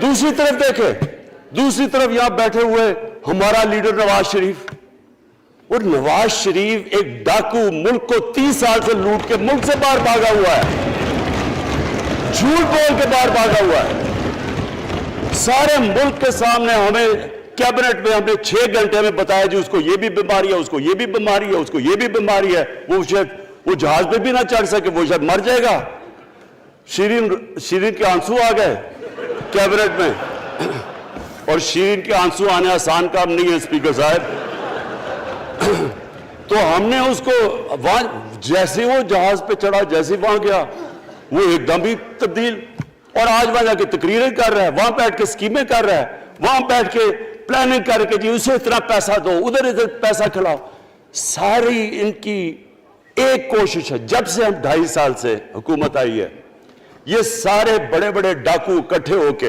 दूसरी तरफ देखें, दूसरी तरफ यहां बैठे हुए हमारा लीडर नवाज शरीफ। और नवाज शरीफ एक डाकू, मुल्क को 30 साल से लूट के मुल्क से बाहर भागा हुआ है, झूठ बोल के बाहर भागा हुआ है। सारे मुल्क के सामने हमें कैबिनेट में हमने 6 घंटे में बताया जी उसको ये भी बीमारी है, उसको ये भी बीमारी है, उसको ये भी बीमारी है। वो शायद वो जहाज पे भी ना चढ़ सके, वो शायद मर जाएगा। शीरीन के आंसू आ गए कैबिनेट में, और शीरीन के आंसू आने आसान काम नहीं है स्पीकर साहब। तो हमने उसको वहां जैसे वो जहाज पे चढ़ा, जैसे वहां गया, वो एकदम ही तब्दील। और आज वहां जाके तकरीरें कर रहा है, वहां बैठ के स्कीमें कर रहा है, वहां बैठ के प्लानिंग करके जी उसे इतना पैसा दो, उधर इधर पैसा खिलाओ। सारी इनकी एक कोशिश है, जब से हम 2.5 साल से हुकूमत आई है, ये सारे बड़े बड़े डाकू इकट्ठे होके